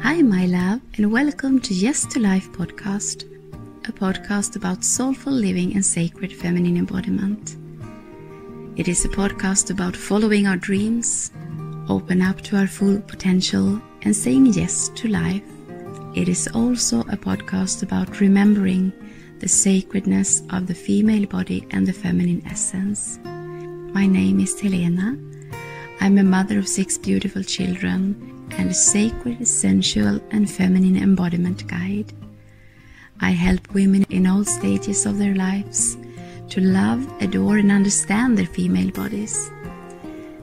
Hi, my love, and welcome to Yes to Life podcast, a podcast about soulful living and sacred feminine embodiment. It is a podcast about following our dreams, open up to our full potential, and saying yes to life. It is also a podcast about remembering the sacredness of the female body and the feminine essence. My name is Helena. I'm a mother of 6 beautiful children and a sacred, sensual and feminine embodiment guide. I help women in all stages of their lives to love, adore and understand their female bodies,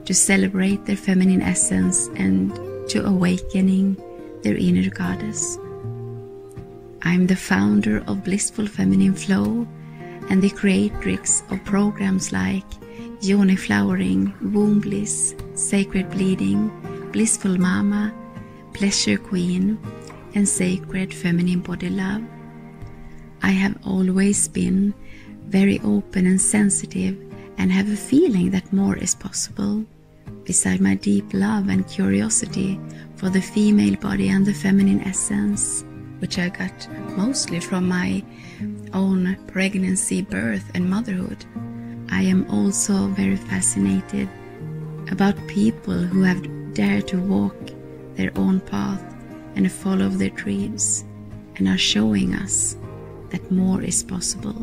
to celebrate their feminine essence and to awakening their inner goddess. I'm the founder of Blissful Feminine Flow and the creatrix of programs like Yoni Flowering, Womb Bliss, Sacred Bleeding, Blissful Mama, Pleasure Queen, and Sacred Feminine Body Love. I have always been very open and sensitive and have a feeling that more is possible. Beside my deep love and curiosity for the female body and the feminine essence, which I got mostly from my own pregnancy, birth and motherhood, I am also very fascinated about people who have dared to walk their own path and follow their dreams and are showing us that more is possible.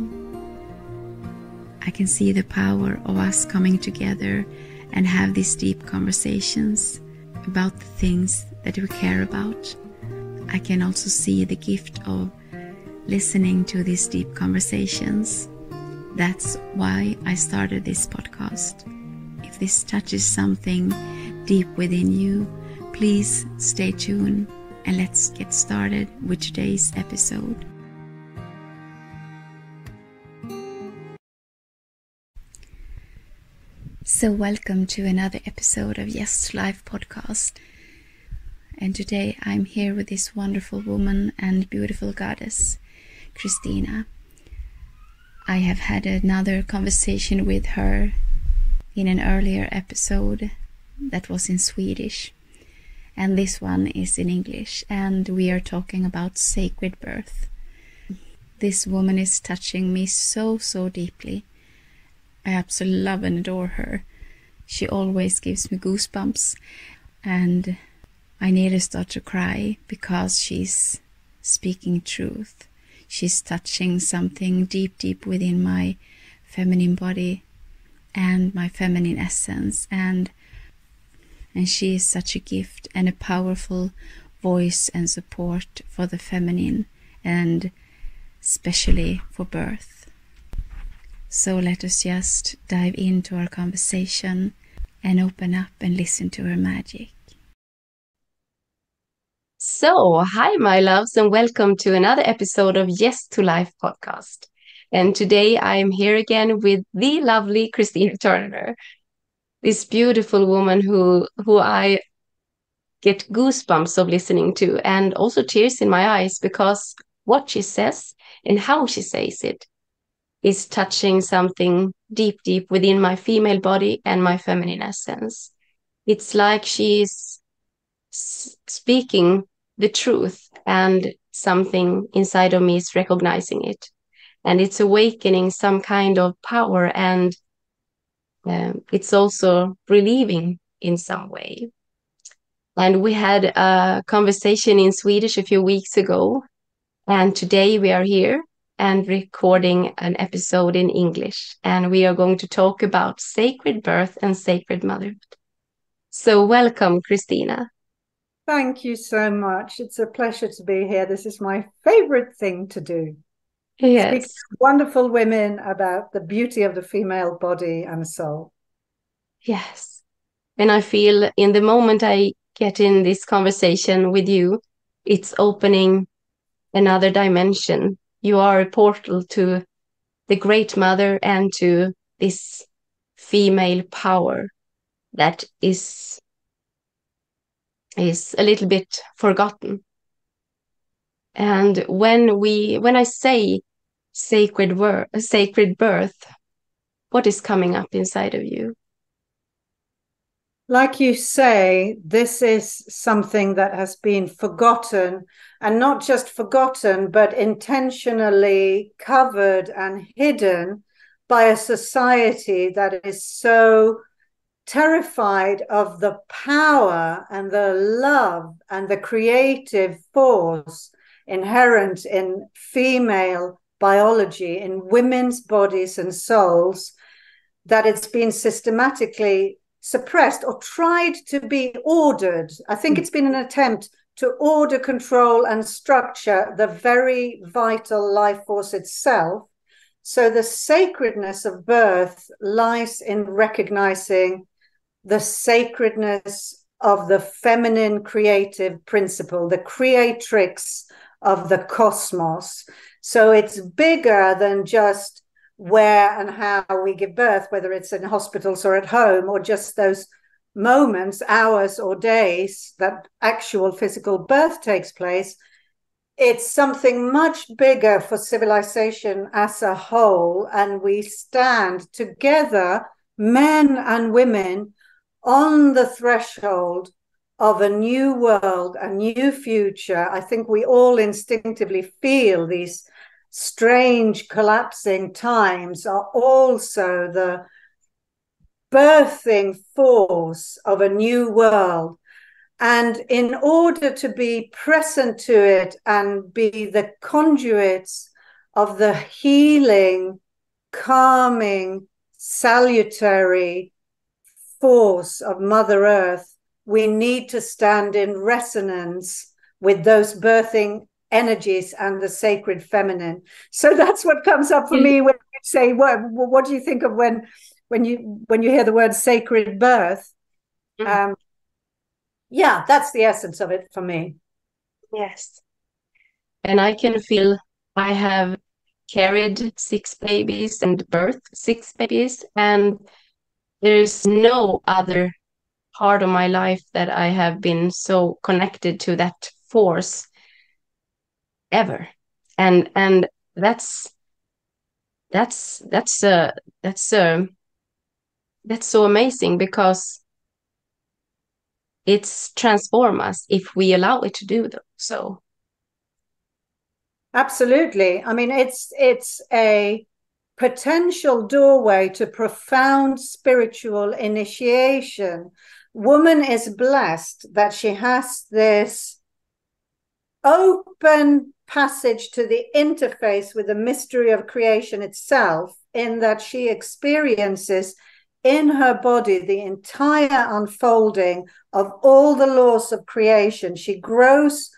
I can see the power of us coming together and have these deep conversations about the things that we care about. I can also see the gift of listening to these deep conversations. That's why I started this podcast. If this touches something deep within you, please stay tuned and let's get started with today's episode. So welcome to another episode of Yes to Life podcast. And today I'm here with this wonderful woman and beautiful goddess, Kristina. I have had another conversation with her in an earlier episode that was in Swedish, and this one is in English, and we are talking about sacred birth. This woman is touching me so deeply. I absolutely love and adore her. She always gives me goosebumps, and I nearly start to cry because she's speaking truth. She's touching something deep within my feminine body and my feminine essence, and she is such a gift and a powerful voice and support for the feminine, and especially for birth. So let us just dive into our conversation and open up and listen to her magic. So, hi my loves, and welcome to another episode of Yes to Life podcast. And today I am here again with the lovely Kristina Turner, this beautiful woman who I get goosebumps of listening to, and also tears in my eyes, because what she says and how she says it is touching something deep within my female body and my feminine essence. It's like she's speaking the truth, and something inside of me is recognizing it, and it's awakening some kind of power, and it's also relieving in some way. And we had a conversation in Swedish a few weeks ago, and today we are here and recording an episode in English, and we are going to talk about sacred birth and sacred motherhood. So welcome, Kristina. Thank you so much. It's a pleasure to be here. This is my favorite thing to do. Yes. Speak to wonderful women about the beauty of the female body and soul. Yes. And I feel in the moment I get in this conversation with you, it's opening another dimension. You are a portal to the Great Mother and to this female power that is a little bit forgotten. And when I say sacred birth, what is coming up inside of you? Like you say, this is something that has been forgotten, and not just forgotten, but intentionally covered and hidden by a society that is so terrified of the power and the love and the creative force inherent in female biology, in women's bodies and souls, that it's been systematically suppressed or tried to be ordered. I think it's been an attempt to order, control, and structure the very vital life force itself. So the sacredness of birth lies in recognizing the sacredness of the feminine creative principle, the creatrix of the cosmos. So it's bigger than just where and how we give birth, whether it's in hospitals or at home, or just those moments, hours or days that actual physical birth takes place. It's something much bigger for civilization as a whole, and we stand together, men and women, on the threshold of a new world, a new future. I think we all instinctively feel these strange collapsing times are also the birthing force of a new world. And in order to be present to it and be the conduits of the healing, calming, salutary force of Mother Earth, we need to stand in resonance with those birthing energies and the sacred feminine. So that's what comes up for me when you say, what do you think of when you hear the word sacred birth? Yeah, that's the essence of it for me. Yes. And I can feel I have carried 6 babies and birthed 6 babies, and there's no other part of my life that I have been so connected to that force ever. And that's so amazing, because it's transform us if we allow it to do so. Absolutely. I mean, it's a potential doorway to profound spiritual initiation. Woman is blessed that she has this open passage to the interface with the mystery of creation itself, in that she experiences in her body the entire unfolding of all the laws of creation. She grows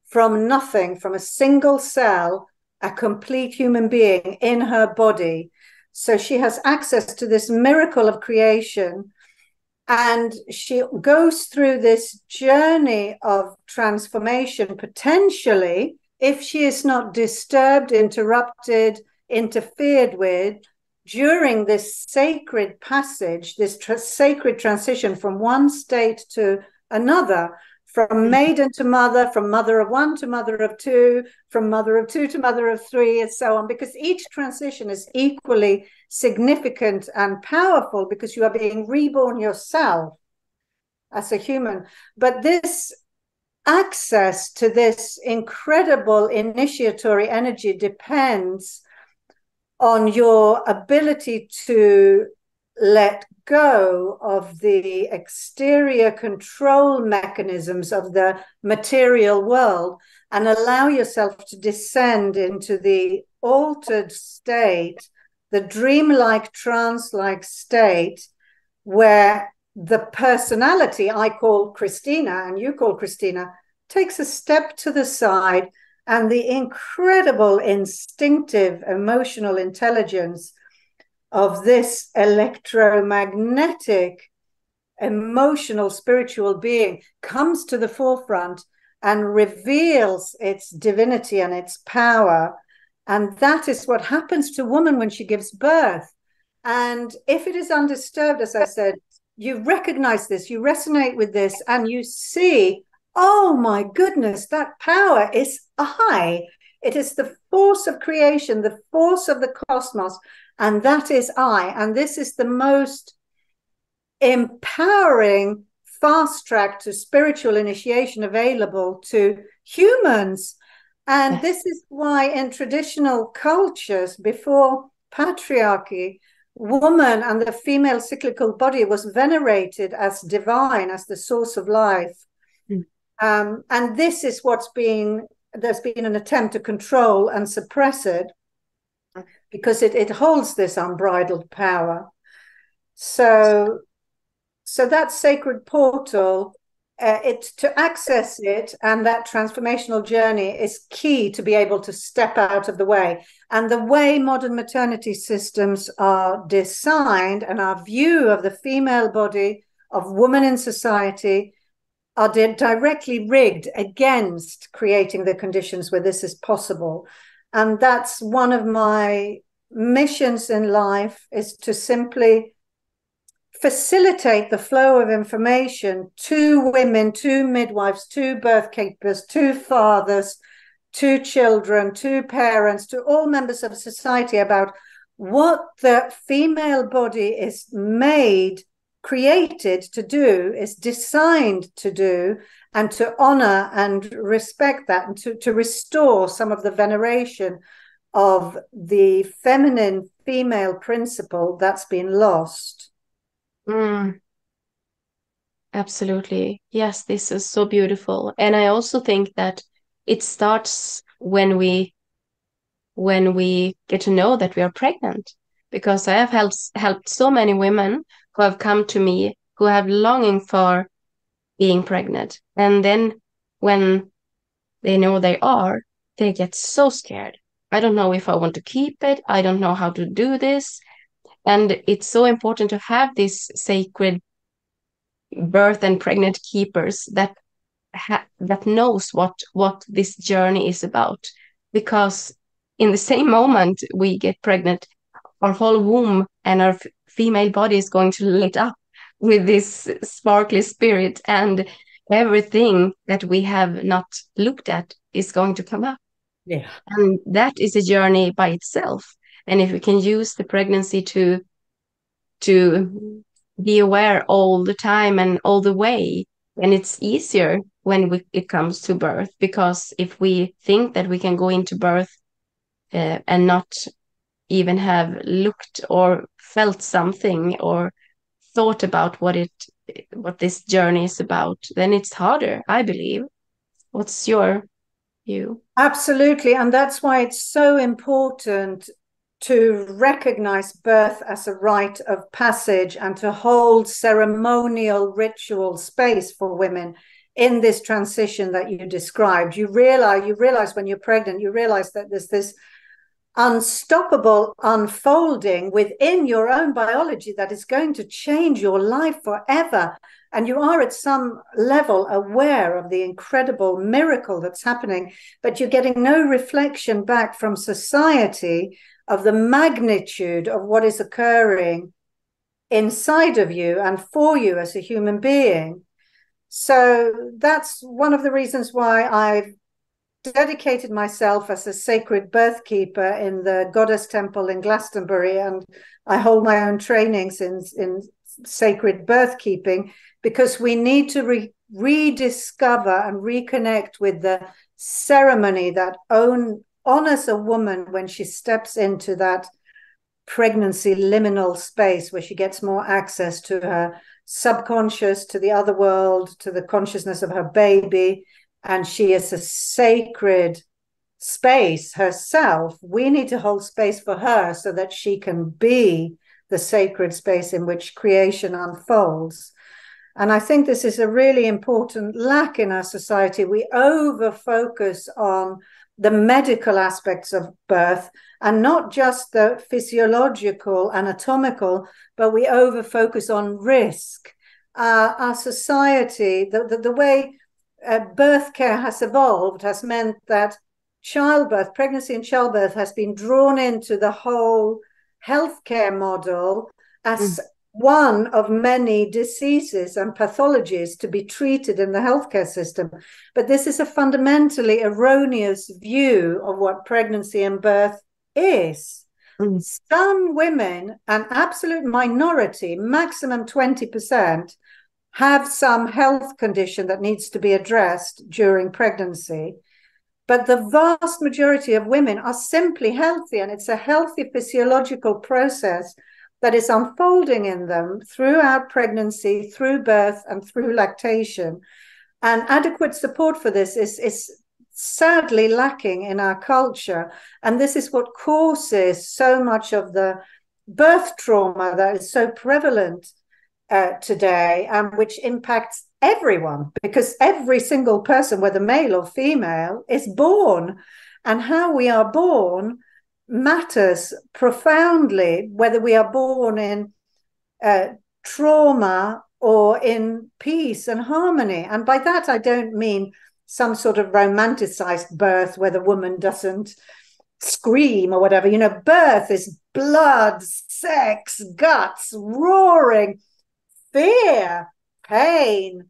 from nothing, from a single cell, a complete human being in her body. So she has access to this miracle of creation. And she goes through this journey of transformation, potentially, if she is not disturbed, interrupted, interfered with, during this sacred passage, this sacred transition from one state to another, from maiden to mother, from mother of one to mother of two, from mother of two to mother of three, and so on, because each transition is equally significant and powerful, because you are being reborn yourself as a human. But this access to this incredible initiatory energy depends on your ability to let go of the exterior control mechanisms of the material world and allow yourself to descend into the altered state, the dreamlike, trance-like state, where the personality I call Kristina and you call Kristina takes a step to the side, and the incredible instinctive emotional intelligence of this electromagnetic, emotional, spiritual being comes to the forefront and reveals its divinity and its power. And that is what happens to woman when she gives birth. And if it is undisturbed, as I said, you recognize this, you resonate with this, and you see, oh my goodness, that power is I. It is the force of creation, the force of the cosmos, and that is I. And this is the most empowering fast track to spiritual initiation available to humans. And this is why in traditional cultures before patriarchy, woman and the female cyclical body was venerated as divine, as the source of life. And this is there's been an attempt to control and suppress it because it holds this unbridled power. So that sacred portal, to access it, and that transformational journey is key to be able to step out of the way. And the way modern maternity systems are designed and our view of the female body, of women in society, are directly rigged against creating the conditions where this is possible. And that's one of my missions in life, is to simply facilitate the flow of information to women, to midwives, to birth keepers, to fathers, to children, to parents, to all members of society about what the female body is created to do, is designed to do, and to honor and respect that, and to restore some of the veneration of the feminine female principle that's been lost. Absolutely. Yes, this is so beautiful. And I also think that it starts when we get to know that we are pregnant, because I have helped so many women who have come to me who have longing for being pregnant. And then when they know they get so scared. I don't know if I want to keep it. I don't know how to do this. And it's so important to have these sacred birth and pregnant keepers that knows what this journey is about. Because in the same moment we get pregnant, our whole womb and our female body is going to lit up with this sparkly spirit, and everything that we have not looked at is going to come up. Yeah. And that is a journey by itself. And if we can use the pregnancy to be aware all the time and all the way, then it's easier when it comes to birth. Because if we think that we can go into birth and not even have looked or felt something or thought about what this journey is about, then it's harder, I believe. What's your view? Absolutely. And that's why it's so important to recognize birth as a rite of passage and to hold ceremonial ritual space for women in this transition that you described. You realize when you're pregnant, you realize that there's this unstoppable unfolding within your own biology that is going to change your life forever. And you are at some level aware of the incredible miracle that's happening, but you're getting no reflection back from society of the magnitude of what is occurring inside of you and for you as a human being. So that's one of the reasons why I've dedicated myself as a sacred birth keeper in the Goddess Temple in Glastonbury, and I hold my own trainings in sacred birth keeping, because we need to rediscover and reconnect with the ceremony that honors a woman when she steps into that pregnancy liminal space where she gets more access to her subconscious, to the other world, to the consciousness of her baby. And she is a sacred space herself. We need to hold space for her so that she can be the sacred space in which creation unfolds. And I think this is a really important lack in our society. We over-focus on the medical aspects of birth, and not just the physiological, anatomical, but we over-focus on risk. Our society, the way birth care has evolved has meant that pregnancy and childbirth has been drawn into the whole healthcare model as one of many diseases and pathologies to be treated in the healthcare system. But this is a fundamentally erroneous view of what pregnancy and birth is. Some women, an absolute minority, maximum 20%, have some health condition that needs to be addressed during pregnancy. But the vast majority of women are simply healthy, and it's a healthy physiological process that is unfolding in them throughout pregnancy, through birth, and through lactation. And adequate support for this is sadly lacking in our culture. And this is what causes so much of the birth trauma that is so prevalent today, and which impacts everyone, because every single person, whether male or female, is born, and how we are born matters profoundly, whether we are born in trauma or in peace and harmony. And by that, I don't mean some sort of romanticized birth where the woman doesn't scream or whatever. You know, birth is blood, sex, guts, roaring, fear, pain,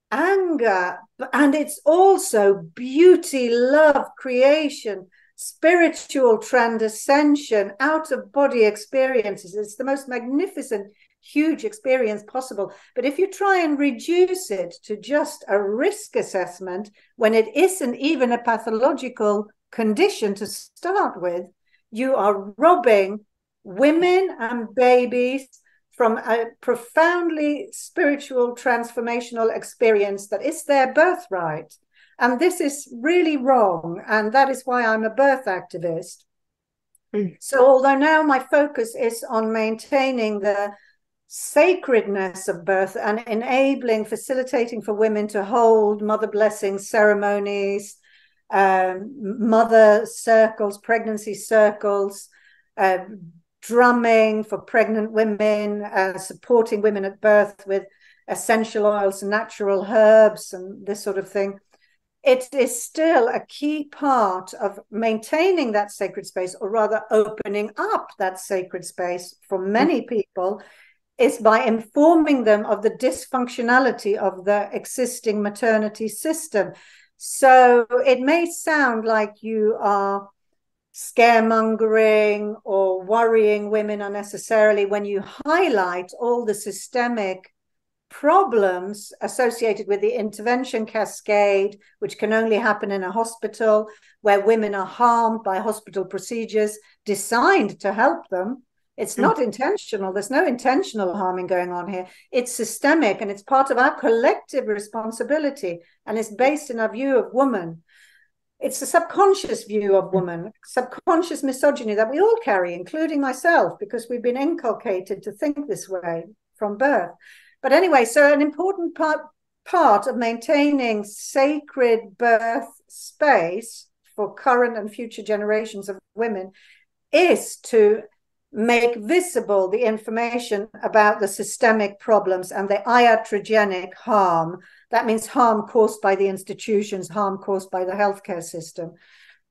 anger, and it's also beauty, love, creation, spiritual transcension, out-of-body experiences. It's the most magnificent, huge experience possible. But if you try and reduce it to just a risk assessment, when it isn't even a pathological condition to start with, you are robbing women and babies from a profoundly spiritual transformational experience that is their birthright. And this is really wrong. And that is why I'm a birth activist. So although now my focus is on maintaining the sacredness of birth and enabling, facilitating for women to hold mother blessing ceremonies, mother circles, pregnancy circles, drumming for pregnant women, supporting women at birth with essential oils, natural herbs, and this sort of thing. It is still a key part of maintaining that sacred space, or rather opening up that sacred space for many people, is by informing them of the dysfunctionality of the existing maternity system. So it may sound like you are scaremongering or worrying women unnecessarily when you highlight all the systemic problems associated with the intervention cascade, which can only happen in a hospital, where women are harmed by hospital procedures designed to help them. It's not intentional. There's no intentional harming going on here. It's systemic, and it's part of our collective responsibility, and it's based in our view of woman. It's a subconscious view of woman, subconscious misogyny that we all carry, including myself, because we've been inculcated to think this way from birth. But anyway, so an important part of maintaining sacred birth space for current and future generations of women is to make visible the information about the systemic problems and the iatrogenic harm. That means harm caused by the institutions, harm caused by the healthcare system.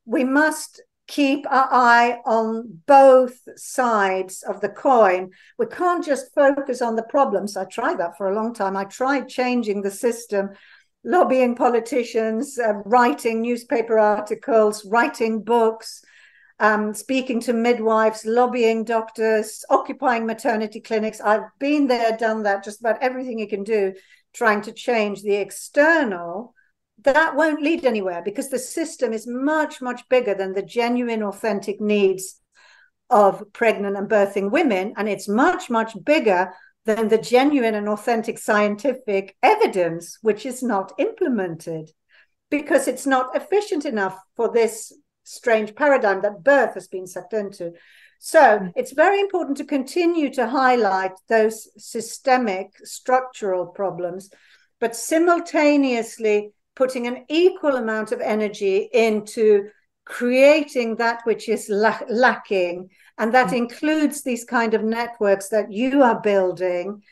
We must keep our eye on both sides of the coin. We can't just focus on the problems. I tried that for a long time. I tried changing the system, lobbying politicians, writing newspaper articles, writing books, speaking to midwives, lobbying doctors, occupying maternity clinics. I've been there, done that, just about everything you can do, trying to change the external. That won't lead anywhere, because the system is much, much bigger than the genuine, authentic needs of pregnant and birthing women. And it's much, much bigger than the genuine and authentic scientific evidence, which is not implemented because it's not efficient enough for this strange paradigm that birth has been sucked into. So it's very important to continue to highlight those systemic structural problems, but simultaneously putting an equal amount of energy into creating that which is lacking. And that includes these kind of networks that you are building,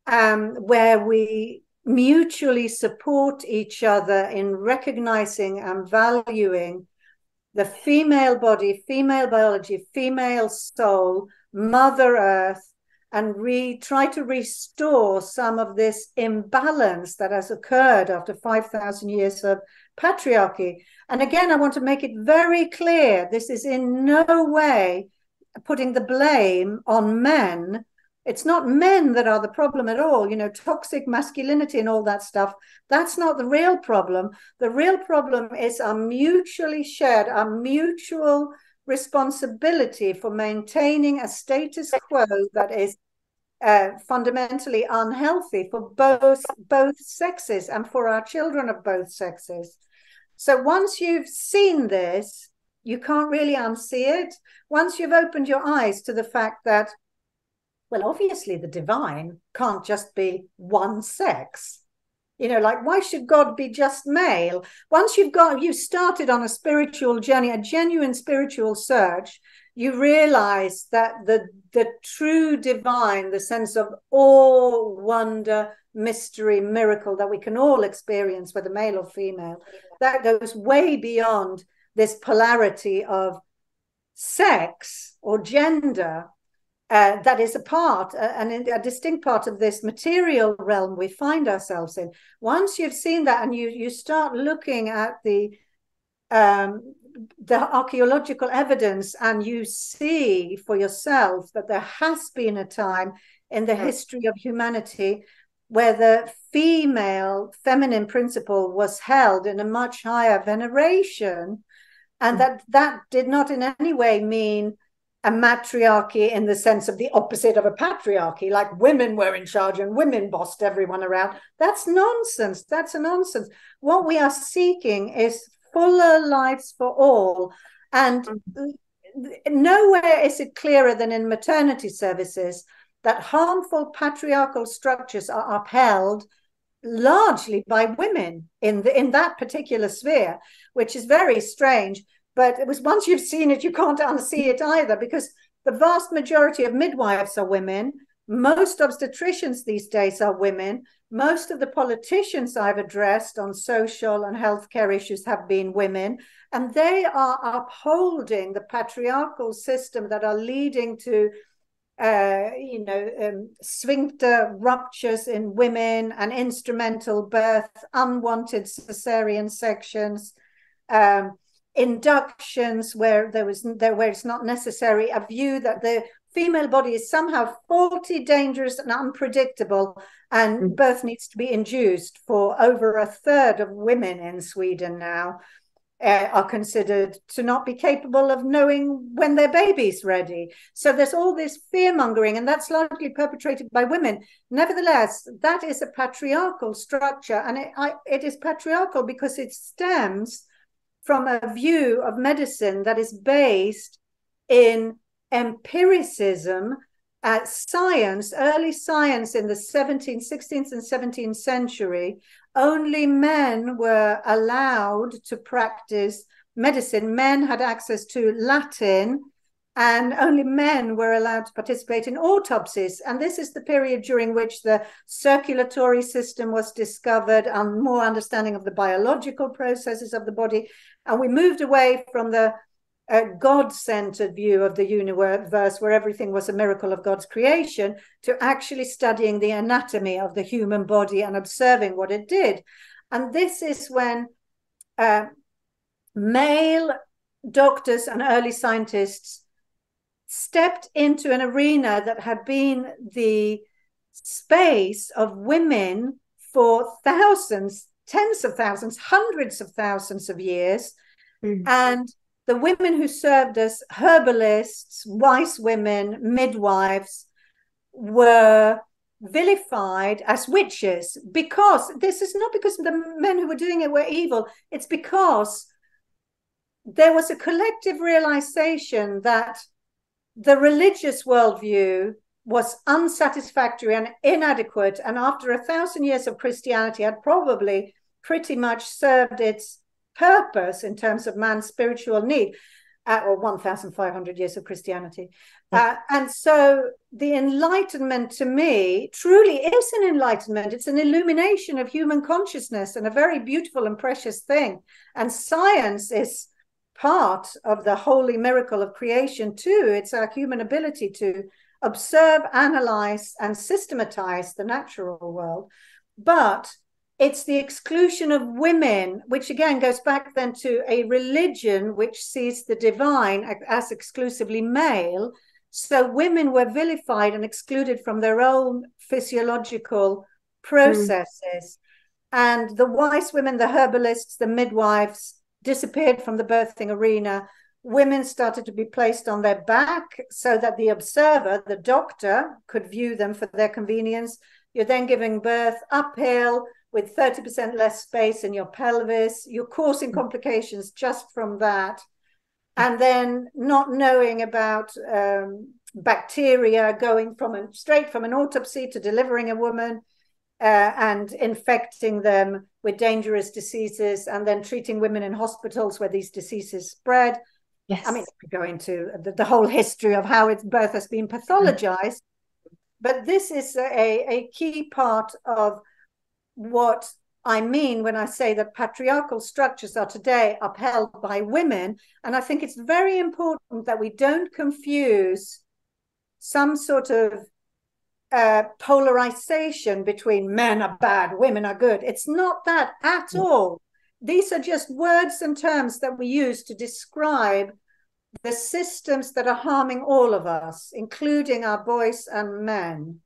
where we mutually support each other in recognizing and valuing the female body, female biology, female soul, Mother Earth, and try to restore some of this imbalance that has occurred after 5,000 years of patriarchy. And again, I want to make it very clear, this is in no way putting the blame on men. It's not men that are the problem at all, toxic masculinity and all that stuff. That's not the real problem. The real problem is our mutually shared, our mutual responsibility for maintaining a status quo that is fundamentally unhealthy for both sexes and for our children of both sexes. So once you've seen this, you can't really unsee it. Once you've opened your eyes to the fact that, well, obviously the divine can't just be one sex. Like, why should God be just male? Once you started on a spiritual journey, a genuine spiritual search, you realize that the true divine, the sense of awe, wonder, mystery, miracle that we can all experience, whether male or female, that goes way beyond this polarity of sex or gender. That is a distinct part of this material realm we find ourselves in. Once you've seen that and you start looking at the archaeological evidence, and you see for yourself that there has been a time in the history of humanity where the feminine principle was held in a much higher veneration, and that did not in any way mean a matriarchy in the sense of the opposite of a patriarchy, like women were in charge and women bossed everyone around. That's nonsense. That's a nonsense. What we are seeking is fuller lives for all. And nowhere is it clearer than in maternity services that harmful patriarchal structures are upheld largely by women in that particular sphere, which is very strange. But it was, once you've seen it, you can't unsee it either, because the vast majority of midwives are women. Most obstetricians these days are women. Most of the politicians I've addressed on social and healthcare issues have been women. And they are upholding the patriarchal system that are leading to sphincter ruptures in women and instrumental birth, unwanted cesarean sections, inductions where it's not necessary, a view that the female body is somehow faulty, dangerous, and unpredictable, and birth needs to be induced. For over a third of women in Sweden now are considered to not be capable of knowing when their baby's ready. So there's all this fear-mongering, and that's largely perpetrated by women. Nevertheless, that is a patriarchal structure, and it is patriarchal because it stems from a view of medicine that is based in empiricism, science, early science in the 16th and 17th century. Only men were allowed to practice medicine. Men had access to Latin, and only men were allowed to participate in autopsies. And this is the period during which the circulatory system was discovered and more understanding of the biological processes of the body. And we moved away from the God-centered view of the universe, where everything was a miracle of God's creation, to actually studying the anatomy of the human body and observing what it did. And this is when male doctors and early scientists stepped into an arena that had been the space of women for thousands, tens of thousands, hundreds of thousands of years. And the women who served as herbalists, wise women, midwives, were vilified as witches, because this is not because the men who were doing it were evil. It's because there was a collective realization that the religious worldview was unsatisfactory and inadequate, and after 1,000 years of Christianity had probably pretty much served its purpose in terms of man's spiritual need, or 1,500 years of Christianity. And so the Enlightenment, to me, truly is an enlightenment. It's an illumination of human consciousness, and a very beautiful and precious thing. And science is part of the holy miracle of creation too. It's our human ability to observe, analyze, and systematize the natural world. But it's the exclusion of women, which again goes back then to a religion which sees the divine as exclusively male. So women were vilified and excluded from their own physiological processes. And the wise women, the herbalists, the midwives disappeared from the birthing arena. Women started to be placed on their back so that the observer, the doctor, could view them for their convenience. You're then giving birth uphill with 30% less space in your pelvis. You're causing complications just from that. And then not knowing about bacteria, going straight from an autopsy to delivering a woman and infecting them with dangerous diseases, and then treating women in hospitals where these diseases spread. Yes. I mean, we go into the whole history of how birth has been pathologized, but this is a key part of what I mean when I say that patriarchal structures are today upheld by women. And I think it's very important that we don't confuse some sort of polarization between men are bad, women are good. It's not that at all. These are just words and terms that we use to describe the systems that are harming all of us, including our boys and men.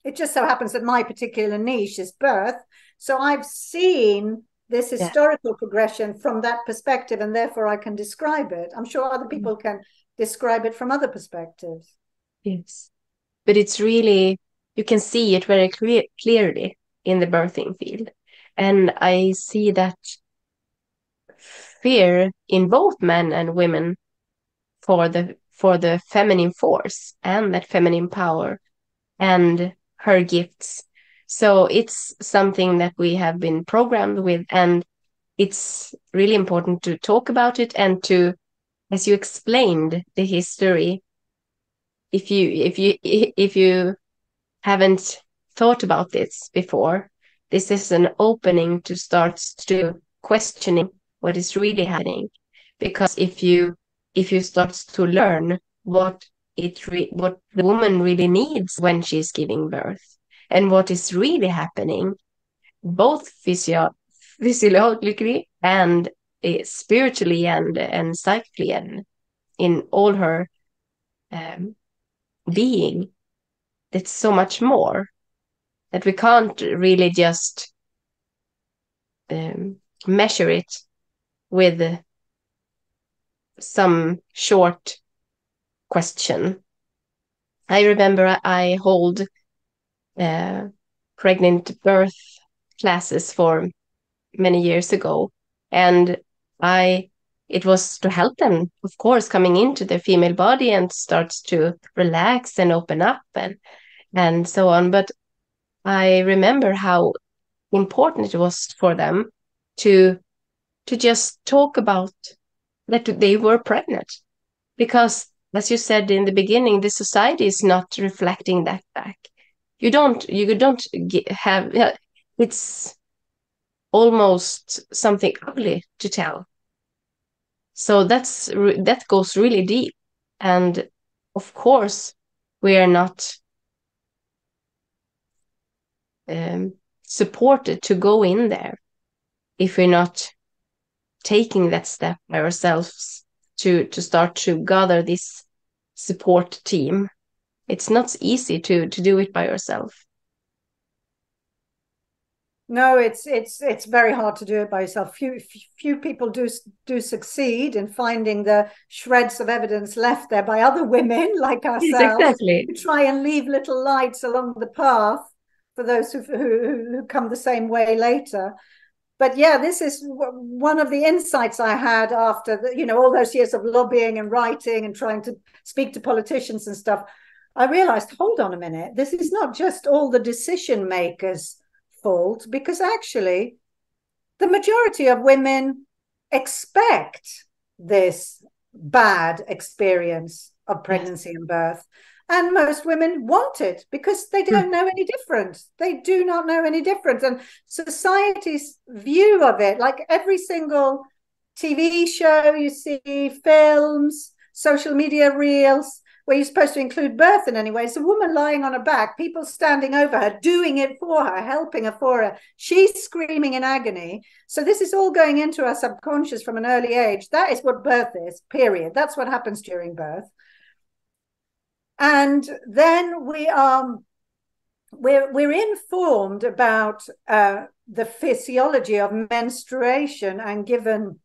It just so happens that my particular niche is birth. So I've seen this historical progression from that perspective, and therefore I can describe it. I'm sure other people can describe it from other perspectives. Yes. But it's really, you can see it very clearly in the birthing field. And I see that fear in both men and women for the feminine force and that feminine power and her gifts. So it's something that we have been programmed with, and it's really important to talk about it and to, as you explained, the history. If you haven't thought about this before, this is an opening to start to questioning what is really happening. Because if you start to learn what the woman really needs when she's giving birth and what is really happening, both physiologically and spiritually and psychically and in all her being, it's so much more that we can't really just measure it with some short question. I remember I hold pregnant birth classes for many years ago, and it was to help them, of course, coming into their female body and starts to relax and open up and so on. But I remember how important it was for them to just talk about that they were pregnant, because, as you said in the beginning, the society is not reflecting that back. You don't have, it's almost something ugly to tell. So that goes really deep, and of course we are not supported to go in there if we're not taking that step by ourselves to start to gather this support team. It's not easy to do it by yourself. No, it's very hard to do it by yourself. Few people do succeed in finding the shreds of evidence left there by other women like ourselves. Yes, exactly. Who try and leave little lights along the path for those who come the same way later. But yeah, this is one of the insights I had after all those years of lobbying and writing and trying to speak to politicians and stuff. I realized, hold on a minute, this is not just all the decision makers' fault, because actually the majority of women expect this bad experience of pregnancy and birth. And most women want it because they don't know any different. They do not know any different. And society's view of it, like every single TV show you see, films, social media reels, where you're supposed to include birth in any way. It's a woman lying on her back, people standing over her, doing it for her, helping her for her. She's screaming in agony. So this is all going into our subconscious from an early age. That is what birth is, period. That's what happens during birth. And then we're informed about the physiology of menstruation and given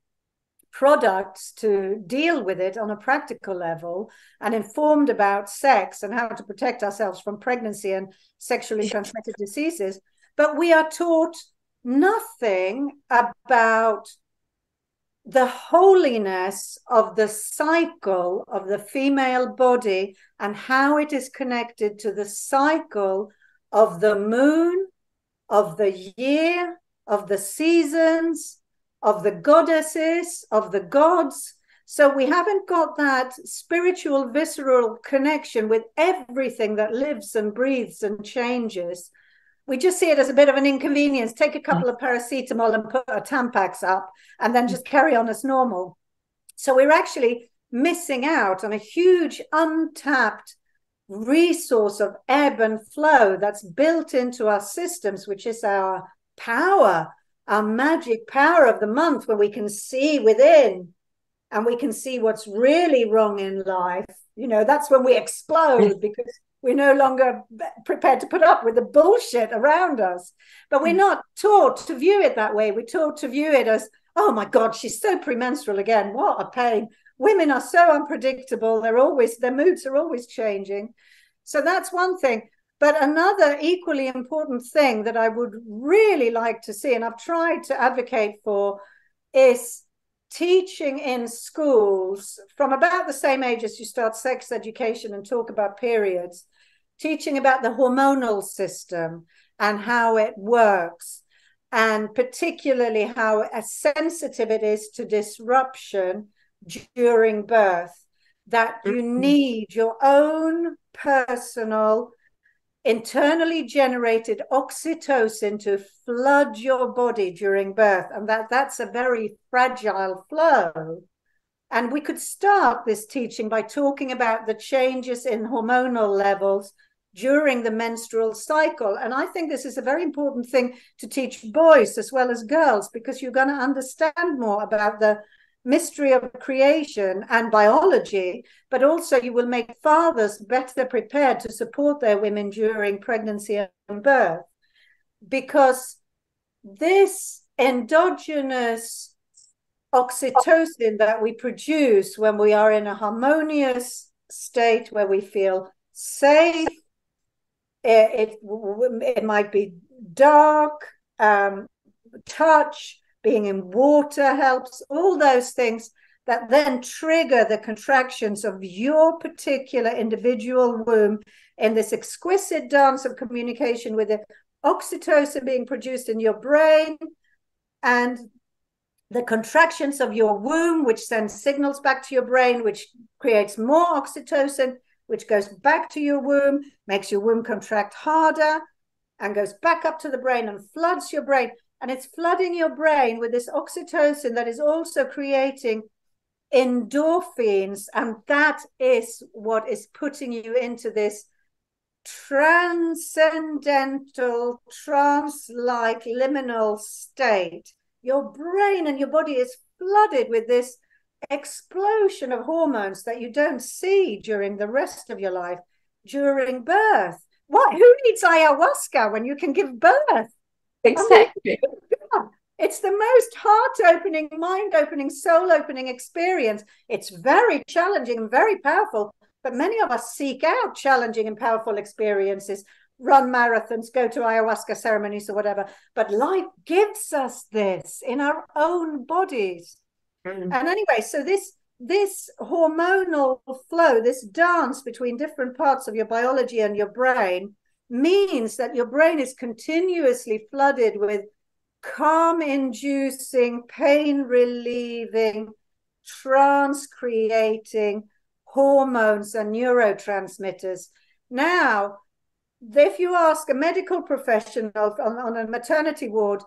products to deal with it on a practical level, and informed about sex and how to protect ourselves from pregnancy and sexually transmitted diseases. But we are taught nothing about the holiness of the cycle of the female body and how it is connected to the cycle of the moon, of the year, of the seasons, of the goddesses, of the gods. So we haven't got that spiritual, visceral connection with everything that lives and breathes and changes. We just see it as a bit of an inconvenience. Take a couple of paracetamol and put a Tampax up and then just carry on as normal. So we're actually missing out on a huge untapped resource of ebb and flow that's built into our systems, which is our power, our magic power of the month, where we can see within and we can see what's really wrong in life. You know, that's when we explode, because we're no longer prepared to put up with the bullshit around us. But we're not taught to view it that way. We're taught to view it as, oh my God, she's so premenstrual again. What a pain. Women are so unpredictable. Their moods are always changing. So that's one thing. But another equally important thing that I would really like to see, and I've tried to advocate for, is teaching in schools from about the same age as you start sex education and talk about periods, teaching about the hormonal system and how it works, and particularly how sensitive it is to disruption during birth, that you need your own personal internally generated oxytocin to flood your body during birth, and that's a very fragile flow. And we could start this teaching by talking about the changes in hormonal levels during the menstrual cycle. And I think this is a very important thing to teach boys as well as girls, because you're going to understand more about the mystery of creation and biology, but also you will make fathers better prepared to support their women during pregnancy and birth, because this endogenous oxytocin that we produce when we are in a harmonious state where we feel safe, it might be dark, touch, being in water helps, all those things that then trigger the contractions of your particular individual womb in this exquisite dance of communication with the oxytocin being produced in your brain, and the contractions of your womb, which sends signals back to your brain, which creates more oxytocin, which goes back to your womb, makes your womb contract harder, and goes back up to the brain and floods your brain. And it's flooding your brain with this oxytocin that is also creating endorphins. And that is what is putting you into this transcendental, trance-like liminal state. Your brain and your body is flooded with this explosion of hormones that you don't see during the rest of your life, during birth. Who needs ayahuasca when you can give birth? Exactly. It's the most heart-opening, mind-opening, soul-opening experience. It's very challenging and very powerful, but many of us seek out challenging and powerful experiences, run marathons, go to ayahuasca ceremonies or whatever. But life gives us this in our own bodies. And anyway, so this hormonal flow, this dance between different parts of your biology and your brain, means that your brain is continuously flooded with calm-inducing, pain-relieving, trance-creating hormones and neurotransmitters. Now, if you ask a medical professional on a maternity ward,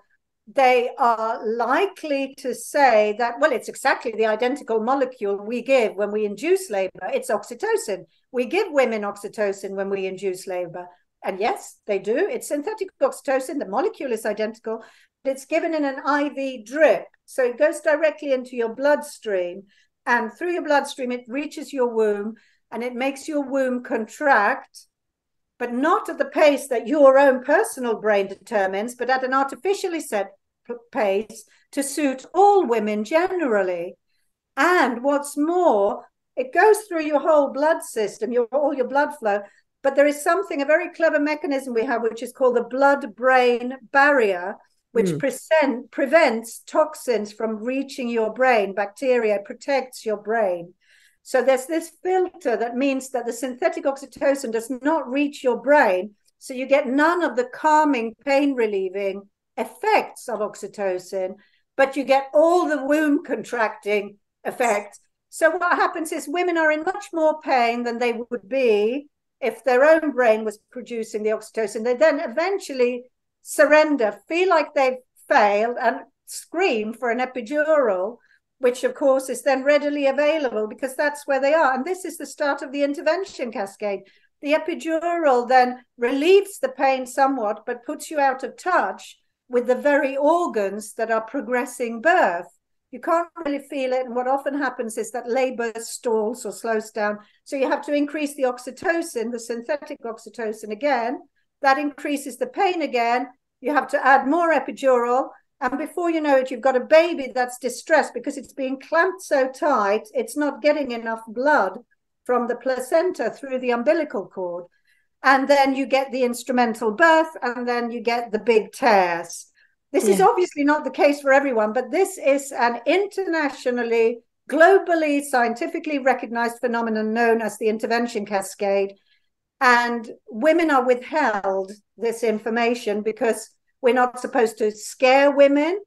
they are likely to say that, well, it's exactly the identical molecule we give when we induce labor. It's oxytocin. We give women oxytocin when we induce labor. And yes, they do. It's synthetic oxytocin. The molecule is identical. It's given in an IV drip. So it goes directly into your bloodstream. And through your bloodstream, it reaches your womb and it makes your womb contract, but not at the pace that your own personal brain determines, but at an artificially set pace to suit all women generally. And what's more, it goes through your whole blood system, all your blood flow. But there is something, a very clever mechanism we have, which is called the blood-brain barrier, which prevents toxins from reaching your brain. Bacteria protects your brain. So there's this filter that means that the synthetic oxytocin does not reach your brain. So you get none of the calming, pain-relieving effects of oxytocin, but you get all the womb contracting effects. So what happens is women are in much more pain than they would be if their own brain was producing the oxytocin. They then eventually surrender, feel like they've failed, and scream for an epidural, which of course is then readily available because that's where they are. And this is the start of the intervention cascade. The epidural then relieves the pain somewhat, but puts you out of touch with the very organs that are progressing birth. You can't really feel it. And what often happens is that labor stalls or slows down. So you have to increase the oxytocin, the synthetic oxytocin again. That increases the pain again. You have to add more epidural. And before you know it, you've got a baby that's distressed because it's being clamped so tight, it's not getting enough blood from the placenta through the umbilical cord. And then you get the instrumental birth, and then you get the big tears. This is obviously not the case for everyone, but this is an internationally, globally, scientifically recognized phenomenon known as the intervention cascade. And women are withheld this information because we're not supposed to scare women.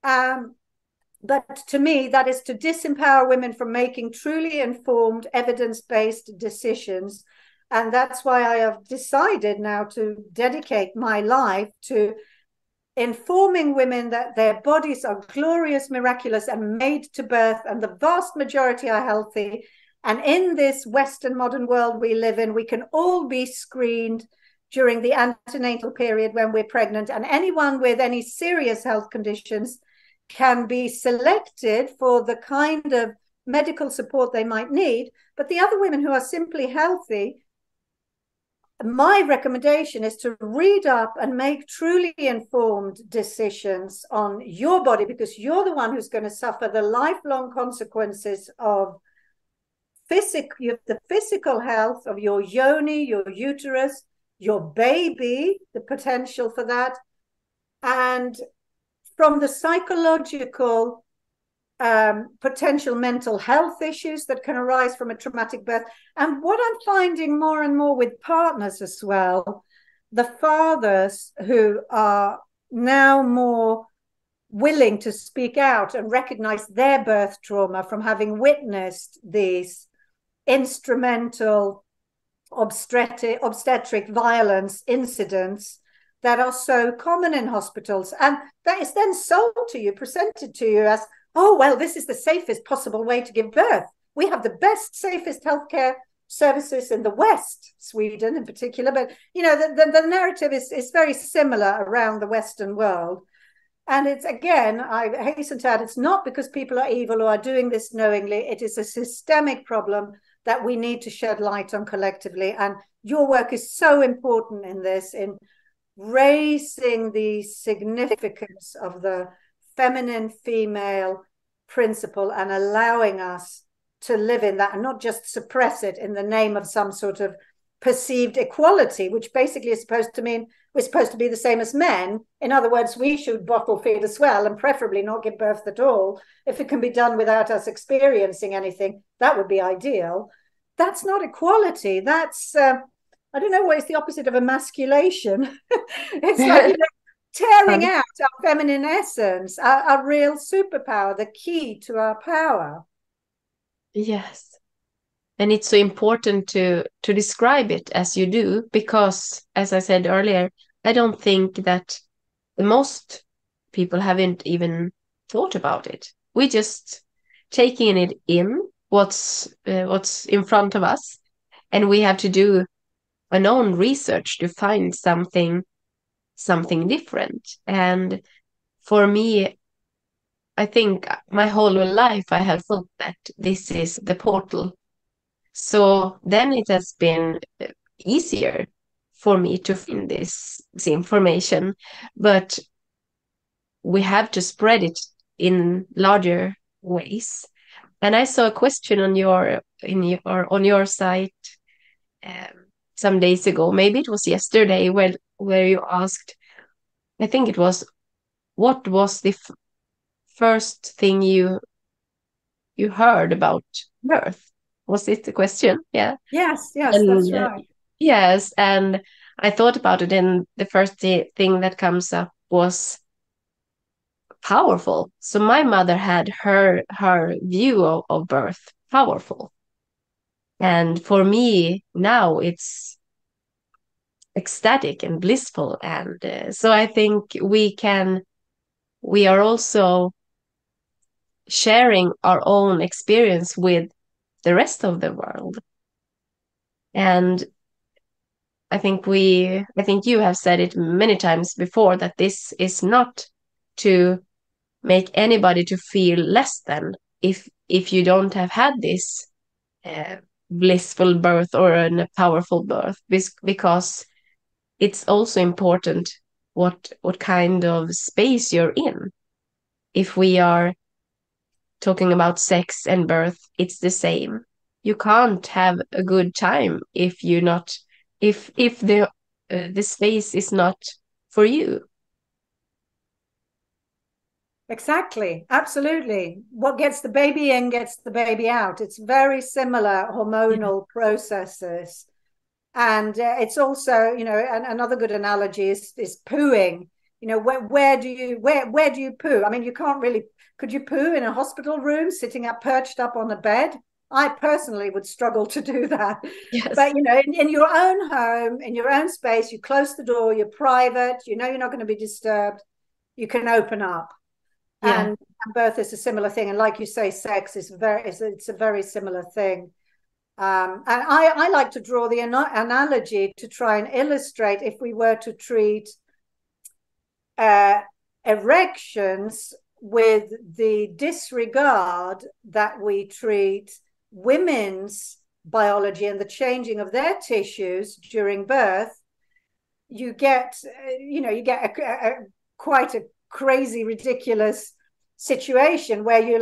But to me, that is to disempower women from making truly informed, evidence-based decisions. And that's why I have decided now to dedicate my life to informing women that their bodies are glorious, miraculous, and made to birth, and the vast majority are healthy. And in this Western modern world we live in, we can all be screened during the antenatal period when we're pregnant, and anyone with any serious health conditions can be selected for the kind of medical support they might need. But the other women who are simply healthy, my recommendation is to read up and make truly informed decisions on your body, because you're the one who's going to suffer the lifelong consequences of the physical health of your yoni, your uterus, your baby, the potential for that, and from the psychological potential mental health issues that can arise from a traumatic birth. And what I'm finding more and more with partners as well, the fathers who are now more willing to speak out and recognize their birth trauma from having witnessed these instrumental obstetric violence incidents that are so common in hospitals. And that is then sold to you, presented to you as, oh, well, this is the safest possible way to give birth. We have the best, safest healthcare services in the West, Sweden in particular. But, you know, the narrative is very similar around the Western world. And it's, again, I hasten to add, it's not because people are evil or are doing this knowingly. It is a systemic problem that we need to shed light on collectively. And your work is so important in this, in raising the significance of the feminine female principle and allowing us to live in that and not just suppress it in the name of some sort of perceived equality, which basically is supposed to mean we're supposed to be the same as men. In other words, we should bottle feed as well, and preferably not give birth at all. If it can be done without us experiencing anything, that would be ideal. That's not equality. That's I don't know what is the opposite of emasculation. It's like, you know, tearing out our feminine essence, our real superpower, the key to our power. Yes. And it's so important to describe it as you do, because, as I said earlier, I don't think that the most people haven't even thought about it. We just taking it in what's in front of us, and we have to do our own research to find something different. And for me, I think my whole life I have thought that this is the portal. So then it has been easier for me to find this information, but we have to spread it in larger ways. And I saw a question on your site some days ago, maybe it was yesterday, where you asked, I think it was, what was the first thing you heard about birth? Was it the question? Yeah. Yes, And that's right. yes, and I thought about it, and the first thing that comes up was powerful. So my mother had her view of birth powerful. And for me now it's ecstatic and blissful. And so I think we are also sharing our own experience with the rest of the world. And I think you have said it many times before, that this is not to make anybody to feel less than if you don't have had this blissful birth or a powerful birth, because it's also important what kind of space you're in. If we are talking about sex and birth, it's the same. You can't have a good time if you're not, if the space is not for you. Exactly. Absolutely. What gets the baby in gets the baby out. It's very similar hormonal processes. And it's also, another good analogy is pooing. Where do you poo? I mean, you can't really, could you poo in a hospital room sitting up, perched up on a bed? I personally would struggle to do that. Yes. But, in your own home, in your own space, you close the door, you're private, you're not going to be disturbed. You can open up. Yeah. And birth is a similar thing. And like you say, sex is it's a very similar thing. And I like to draw the analogy to try and illustrate, if we were to treat erections with the disregard that we treat women's biology and the changing of their tissues during birth, you get quite a crazy, ridiculous situation where you're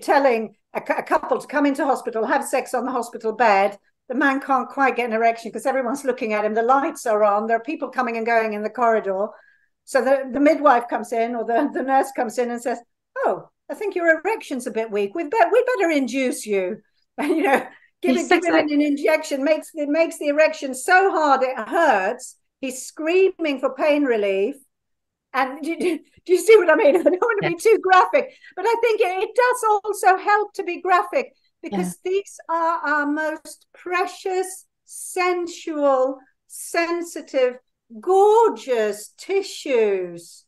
telling a couple to come into hospital, have sex on the hospital bed. The man can't quite get an erection because everyone's looking at him. The lights are on. There are people coming and going in the corridor. So the midwife comes in, or the nurse comes in and says, "Oh, I think your erection's a bit weak. We better induce you." And give him an injection, makes the erection so hard it hurts. He's screaming for pain relief. And do you see what I mean? I don't want to be too graphic, but I think it does also help to be graphic, because these are our most precious, sensual, sensitive, gorgeous tissues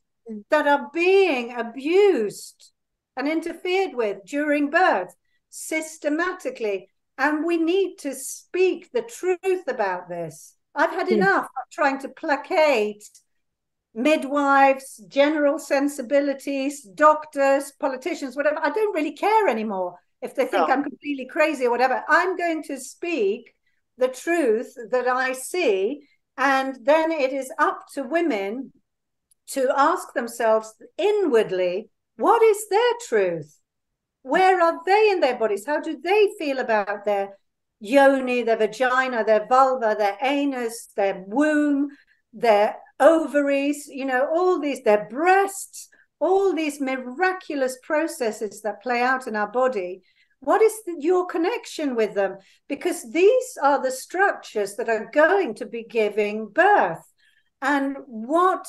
that are being abused and interfered with during birth systematically. And we need to speak the truth about this. I've had enough of trying to placate midwives, general sensibilities, doctors, politicians, whatever. I don't really care anymore if they think I'm completely crazy or whatever. I'm going to speak the truth that I see, and then it is up to women to ask themselves inwardly, what is their truth? Where are they in their bodies? How do they feel about their yoni, their vagina, their vulva, their anus, their womb, their ovaries, all these, their breasts, all these miraculous processes that play out in our body? What is your connection with them? Because these are the structures that are going to be giving birth. And what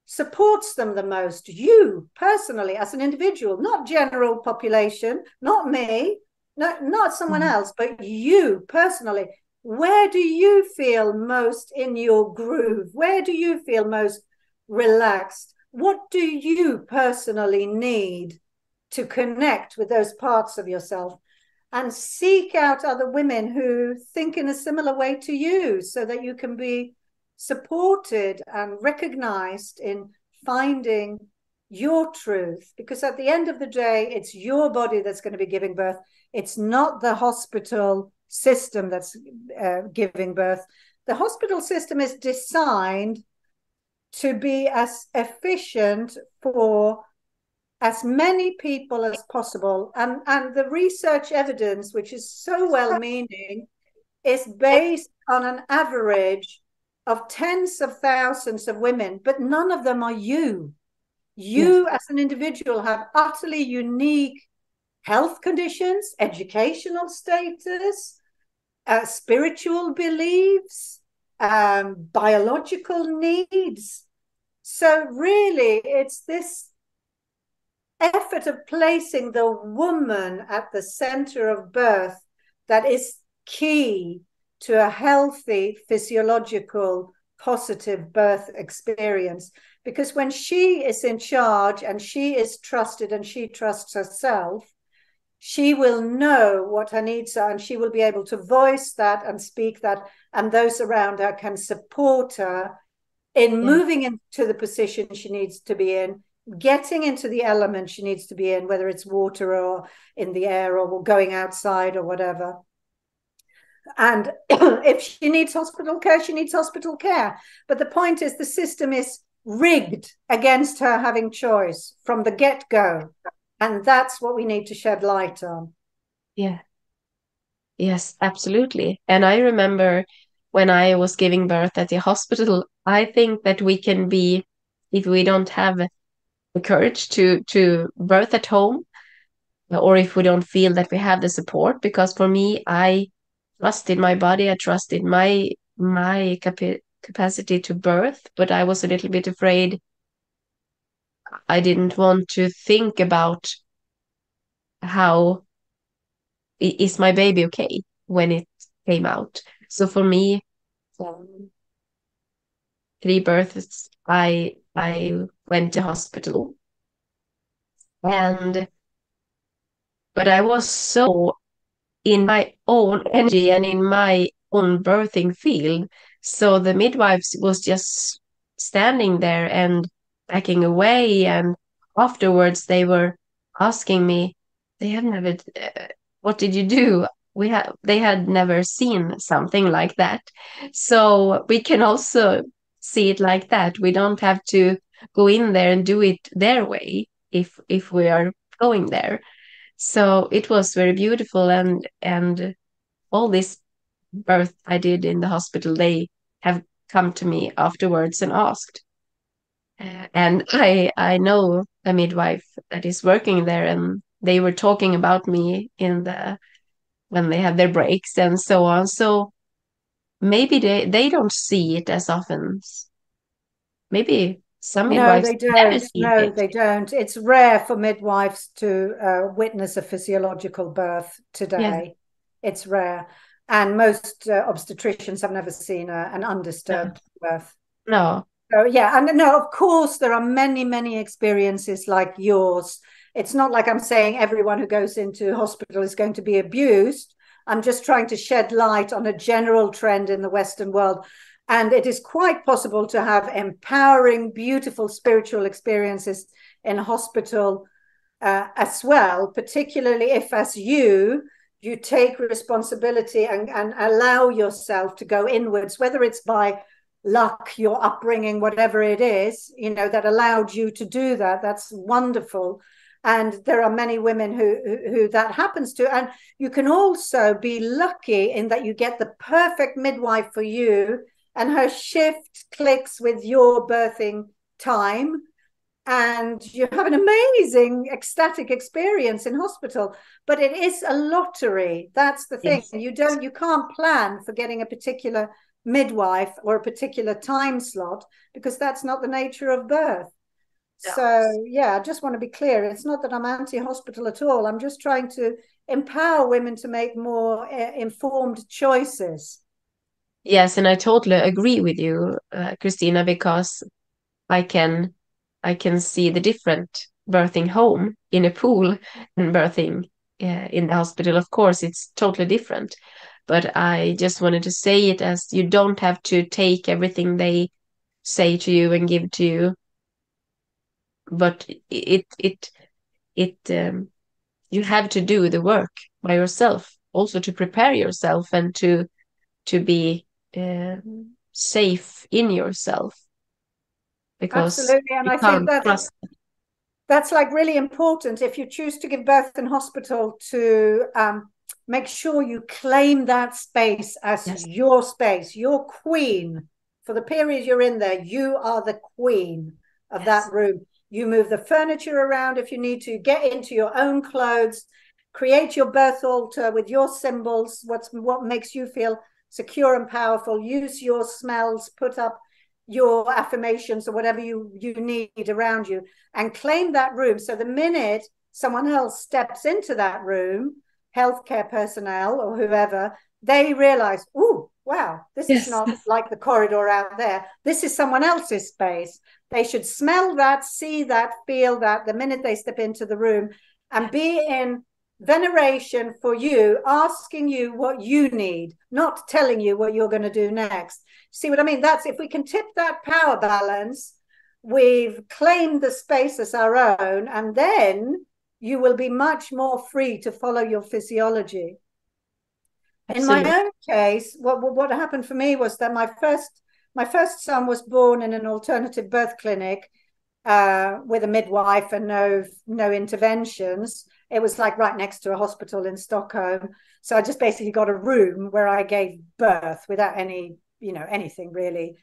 supports them the most? You personally, as an individual, not general population, not me, not someone else, but you personally. Where do you feel most in your groove? Where do you feel most relaxed? what do you personally need to connect with those parts of yourself, and seek out other women who think in a similar way to you, so that you can be supported and recognized in finding your truth. Because at the end of the day, it's your body that's going to be giving birth. It's not the hospital system that's giving birth. The hospital system is designed to be as efficient for as many people as possible. And the research evidence, which is so well-meaning, is based on an average of tens of thousands of women, but none of them are you. You, yes, as an individual, have utterly unique health conditions, educational status, spiritual beliefs, biological needs. So really, it's this effort of placing the woman at the center of birth that is key to a healthy, physiological, positive birth experience. Because when she is in charge and she is trusted and she trusts herself, she will know what her needs are, and she will be able to voice that and speak that, and those around her can support her in moving into the position she needs to be in, getting into the element she needs to be in, whether it's water or in the air or going outside or whatever. And if she needs hospital care, she needs hospital care. But the point is, the system is rigged against her having choice from the get-go. And that's what we need to shed light on. Yeah. Yes, absolutely. And I remember when I was giving birth at the hospital, I think that we can be, if we don't have the courage to birth at home, or if we don't feel that we have the support, because for me, I trusted my body, I trusted my capacity to birth, but I was a little bit afraid. I didn't want to think about how is my baby okay when it came out. So for me, 3 births, I went to hospital, but I was so in my own energy and in my own birthing field. So the midwives was just standing there and backing away, and afterwards they were asking me, they had never, what did you do? They had never seen something like that. So we can also see it like that. We don't have to go in there and do it their way if we are going there. So it was very beautiful, and all this birth I did in the hospital, they have come to me afterwards and asked. And I know a midwife that is working there, and they were talking about me when they have their breaks and so on. So maybe they don't see it as often. Maybe some No, midwives they never don't. see No, it. they don't. It's rare for midwives to witness a physiological birth today. Yeah. It's rare. And most obstetricians have never seen an undisturbed birth. No. So, yeah. And no, of course, there are many, many experiences like yours. It's not like I'm saying everyone who goes into hospital is going to be abused. I'm just trying to shed light on a general trend in the Western world. And it is quite possible to have empowering, beautiful spiritual experiences in hospital as well, particularly if, as you take responsibility and allow yourself to go inwards, whether it's by luck, your upbringing, whatever it is, that allowed you to do that. That's wonderful. And there are many women who that happens to. And you can also be lucky in that you get the perfect midwife for you, and her shift clicks with your birthing time, and you have an amazing ecstatic experience in hospital. But it is a lottery. That's the thing. Yes. You can't plan for getting a particular midwife or a particular time slot, because that's not the nature of birth. Yes. So yeah, I just want to be clear. It's not that I'm anti-hospital at all. I'm just trying to empower women to make more informed choices. Yes, and I totally agree with you, Kristina, because I can I can see the different birthing home in a pool and birthing in the hospital. Of course, it's totally different. But I just wanted to say it as you don't have to take everything they say to you and give to you. But you have to do the work by yourself, also to prepare yourself and to be safe in yourself, because Absolutely. And you I think can't trust. that's like really important. If you choose to give birth in hospital, to make sure you claim that space as Yes. your space, your queen. For the period you're in there, you are the queen of that room. You move the furniture around if you need to, get into your own clothes, create your birth altar with your symbols, what makes you feel secure and powerful, use your smells, put up your affirmations or whatever you need around you, and claim that room. So the minute someone else steps into that room, healthcare personnel or whoever, they realize, oh, wow, this is not like the corridor out there. This is someone else's space. They should smell that, see that, feel that the minute they step into the room, and be in veneration for you, asking you what you need, not telling you what you're going to do next. See what I mean? That's, if we can tip that power balance, we've claimed the space as our own, and then you will be much more free to follow your physiology. Absolutely. In my own case, what happened for me was that my first son was born in an alternative birth clinic with a midwife and no interventions. It was like right next to a hospital in Stockholm. So I just basically got a room where I gave birth without anything really.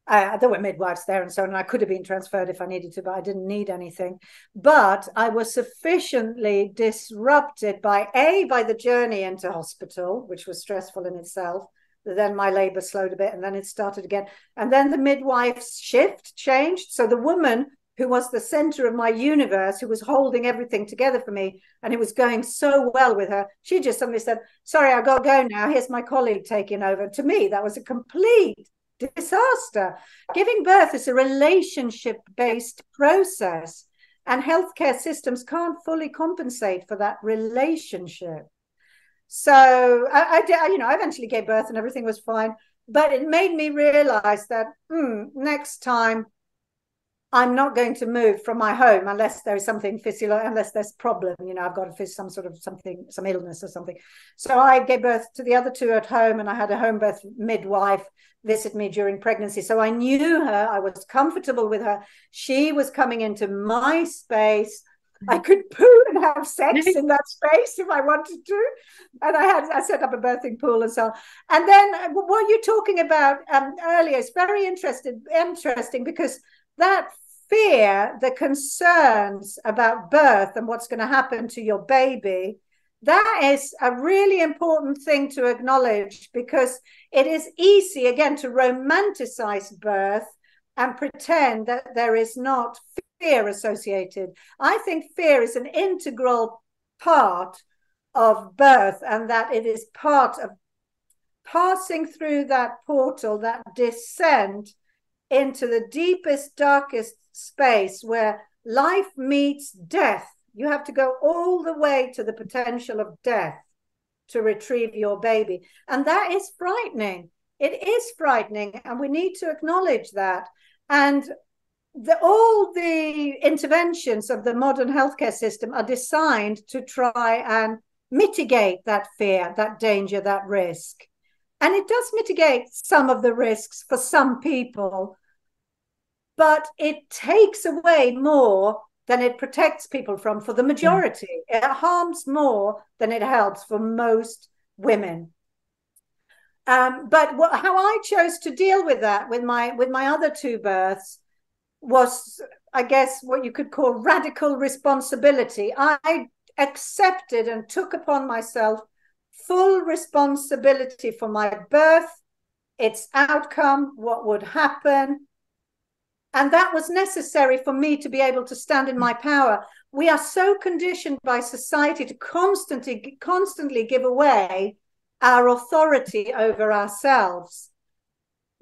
There were midwives there and so on, and I could have been transferred if I needed to, but I didn't need anything. But I was sufficiently disrupted by the journey into hospital, which was stressful in itself. Then my labor slowed a bit, and then it started again. And then the midwife's shift changed. So the woman who was the center of my universe, who was holding everything together for me, and it was going so well with her, she just suddenly said, sorry, I've got to go now. Here's my colleague taking over. To me, that was a complete disaster. Giving birth is a relationship-based process, and healthcare systems can't fully compensate for that relationship. So I eventually gave birth and everything was fine, but it made me realize that next time I'm not going to move from my home unless there is something physiological, unless there's a problem, I've got to face some sort of something, some illness or something. So I gave birth to the other two at home, and I had a home birth midwife visit me during pregnancy. So I knew her, I was comfortable with her. She was coming into my space. I could poo and have sex in that space if I wanted to. And I set up a birthing pool and so on. And then what you're talking about earlier is very interesting, because that fear, the concerns about birth and what's going to happen to your baby, that is a really important thing to acknowledge, because it is easy, again, to romanticize birth and pretend that there is not fear associated. I think fear is an integral part of birth, and that it is part of passing through that portal, that descent into the deepest, darkest space where life meets death. You have to go all the way to the potential of death to retrieve your baby. And that is frightening. It is frightening, and we need to acknowledge that. And all the interventions of the modern healthcare system are designed to try and mitigate that fear, that danger, that risk. And it does mitigate some of the risks for some people, but it takes away more than it protects people from for the majority. It harms more than it helps for most women. But how I chose to deal with that with my other two births was, I guess, what you could call radical responsibility. I accepted and took upon myself full responsibility for my birth, its outcome, what would happen. And that was necessary for me to be able to stand in my power. We are so conditioned by society to constantly give away our authority over ourselves.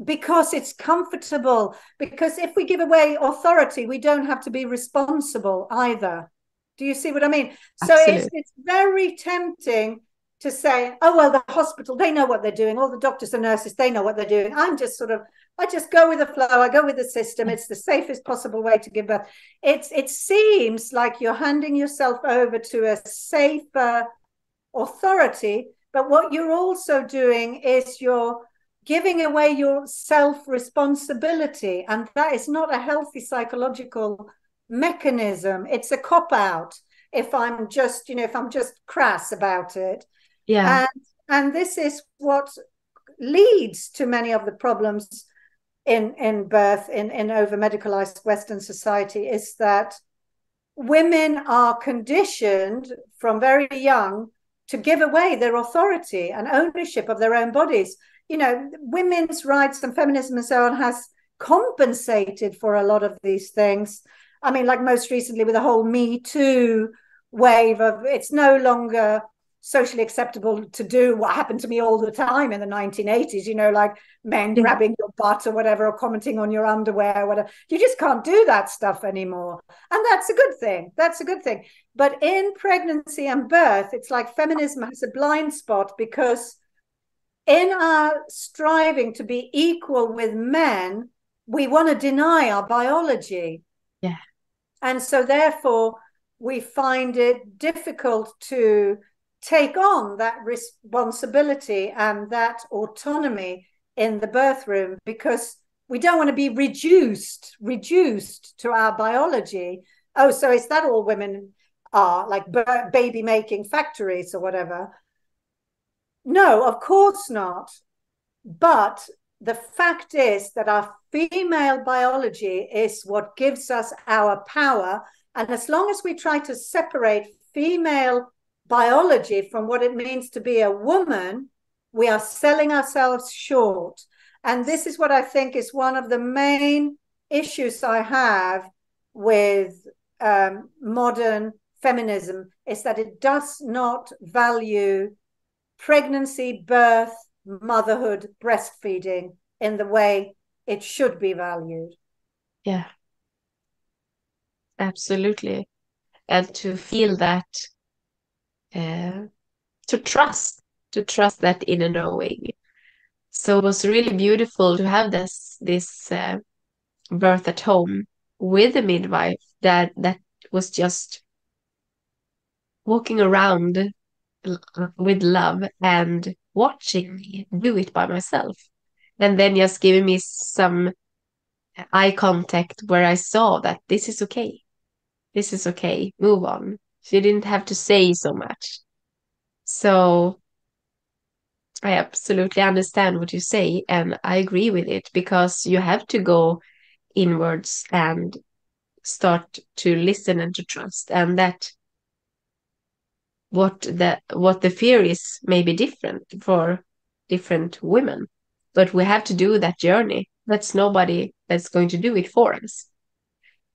because it's comfortable. Because if we give away authority, we don't have to be responsible either. Do you see what I mean? So it's very tempting to say, oh, well, the hospital, they know what they're doing. All the doctors and nurses, they know what they're doing. I just go with the flow. I go with the system. It's the safest possible way to give birth. It seems like you're handing yourself over to a safer authority, but what you're also doing is you're giving away your self-responsibility, and that is not a healthy psychological mechanism. It's a cop-out if I'm just crass about it. Yeah. And this is what leads to many of the problems in birth in over medicalized Western society, is that women are conditioned from very young to give away their authority and ownership of their own bodies. Women's rights and feminism and so on has compensated for a lot of these things. I mean, like most recently with the whole Me Too wave of, it's no longer socially acceptable to do what happened to me all the time in the 1980s, like men grabbing your butt or whatever, or commenting on your underwear or whatever. You just can't do that stuff anymore. And that's a good thing. That's a good thing. But in pregnancy and birth, it's like feminism has a blind spot, because in our striving to be equal with men, we want to deny our biology. Yeah. And so therefore, we find it difficult to take on that responsibility and that autonomy in the birth room, because we don't want to be reduced to our biology. Oh, so is that all women are, like baby making factories or whatever? No, of course not. But the fact is that our female biology is what gives us our power. And as long as we try to separate female biology from what it means to be a woman, we are selling ourselves short. And this is what I think is one of the main issues I have with modern feminism, is that it does not value pregnancy, birth, motherhood, breastfeeding in the way it should be valued. Yeah, absolutely. And to feel that, to trust that inner knowing. So it was really beautiful to have this birth at home with a midwife that was just walking around with love and watching me do it by myself, and then just giving me some eye contact where I saw that this is okay, move on. She didn't have to say so much. So I absolutely understand what you say, and I agree with it, because you have to go inwards and start to listen and to trust, and that what the fear is may be different for different women, but we have to do that journey. That's nobody that's going to do it for us.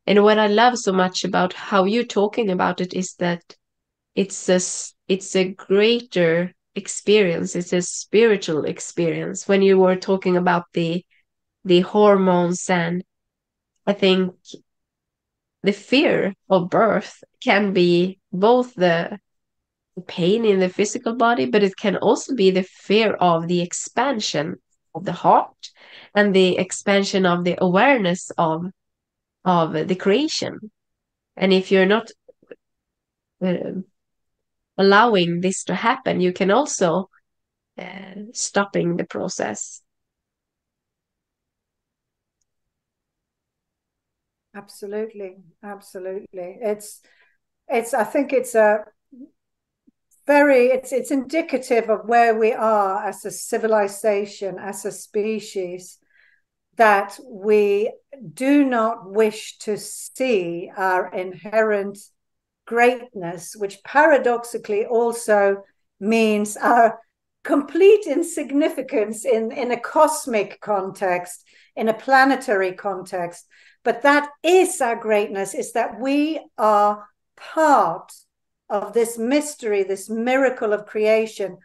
And what I love so much about how you're talking about it is that it's a greater experience. It's a spiritual experience. When you were talking about the hormones, and I think the fear of birth can be both the pain in the physical body, but it can also be the fear of the expansion of the heart and the expansion of the awareness of the creation. And if you're not allowing this to happen, you can also stopping the process. Absolutely. I think it's indicative of where we are as a civilization, as a species, that we do not wish to see our inherent greatness, which paradoxically also means our complete insignificance in a cosmic context, in a planetary context. But that is our greatness, is that we are part of this mystery, this miracle of creation,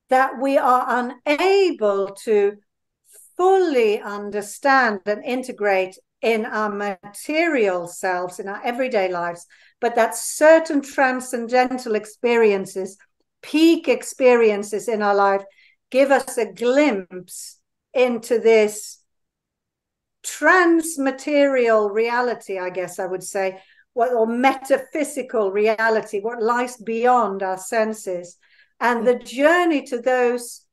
that we are unable to fully understand and integrate in our material selves, in our everyday lives, but that certain transcendental experiences, peak experiences in our life, give us a glimpse into this transmaterial reality, I guess I would say, or metaphysical reality, what lies beyond our senses. And the journey to those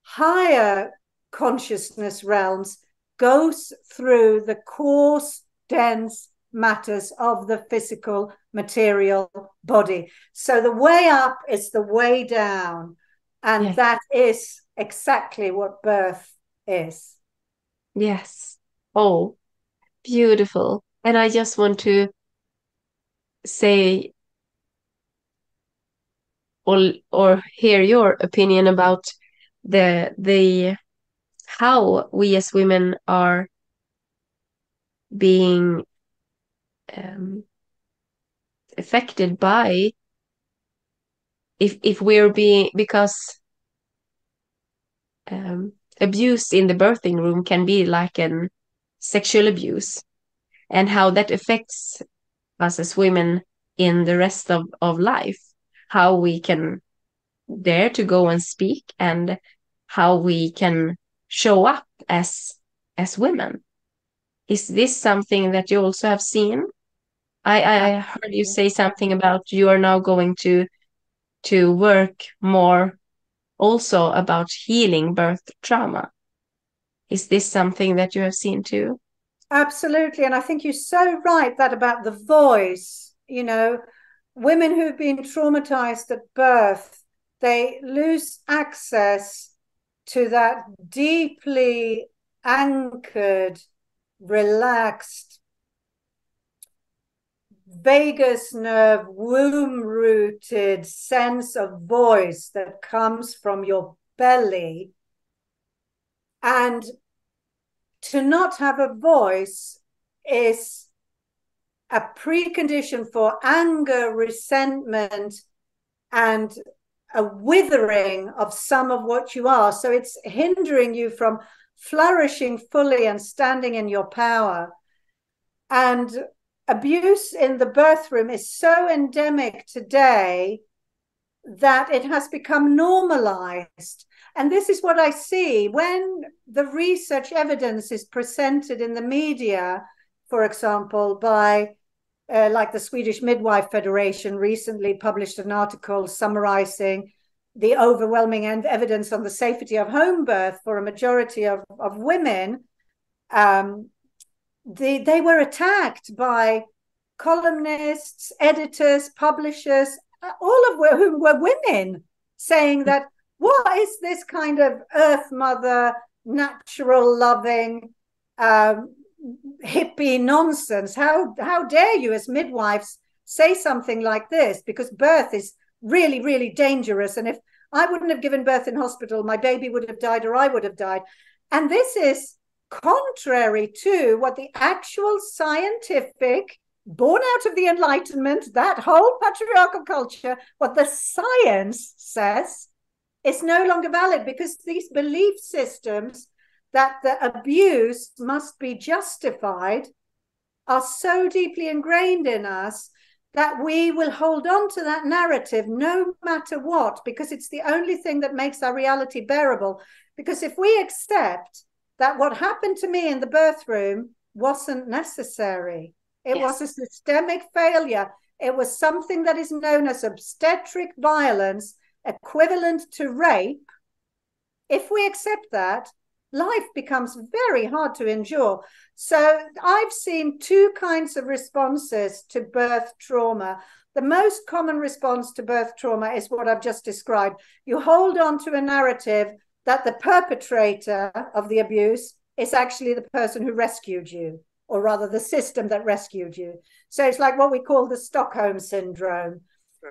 higher consciousness realms goes through the coarse, dense matters of the physical material body. So the way up is the way down. And that is exactly what birth is. Yes. Oh, beautiful. And I just want to say or hear your opinion about the how we as women are being affected by if we're being, because abuse in the birthing room can be like an sexual abuse, and how that affects us as women in the rest of life, how we can dare to go and speak, and how we can show up as women. Is this something that you also have seen? I heard you say something about you are now going to work more also about healing birth trauma. Is this something that you have seen too? Absolutely. And I think you're so right that about the voice, you know, women who've been traumatized at birth, they lose access to that deeply anchored, relaxed, vagus nerve, womb-rooted sense of voice that comes from your belly. And to not have a voice is a precondition for anger, resentment, and a withering of some of what you are. So it's hindering you from flourishing fully and standing in your power. And abuse in the birth room is so endemic today that it has become normalized. And this is what I see when the research evidence is presented in the media, for example, by like the Swedish Midwife Federation recently published an article summarizing the overwhelming evidence on the safety of home birth for a majority of women. They were attacked by columnists, editors, publishers, all of whom were women, saying that, what is this kind of earth mother, natural loving, hippie nonsense? How dare you as midwives say something like this? Because birth is really, really dangerous. And if I wouldn't have given birth in hospital, my baby would have died or I would have died. And this is contrary to what the actual scientific, born out of the Enlightenment, that whole patriarchal culture, what the science says is no longer valid, because these belief systems that the abuse must be justified are so deeply ingrained in us that we will hold on to that narrative no matter what, because it's the only thing that makes our reality bearable. Because if we accept that what happened to me in the birth room wasn't necessary, it was a systemic failure, it was something that is known as obstetric violence, equivalent to rape, if we accept that, life becomes very hard to endure. So I've seen two kinds of responses to birth trauma. The most common response to birth trauma is what I've just described. You hold on to a narrative that the perpetrator of the abuse is actually the person who rescued you, or rather the system that rescued you. So it's like what we call the Stockholm syndrome.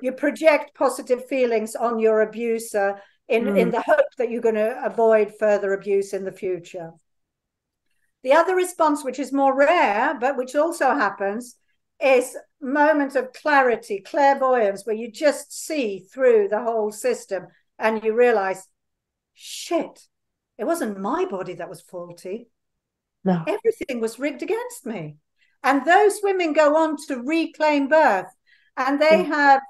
You project positive feelings on your abuser in the hope that you're going to avoid further abuse in the future. The other response, which is more rare, but which also happens, is moment of clarity, clairvoyance, where you just see through the whole system and you realize, shit, It wasn't my body that was faulty. No. Everything was rigged against me. And those women go on to reclaim birth, and they have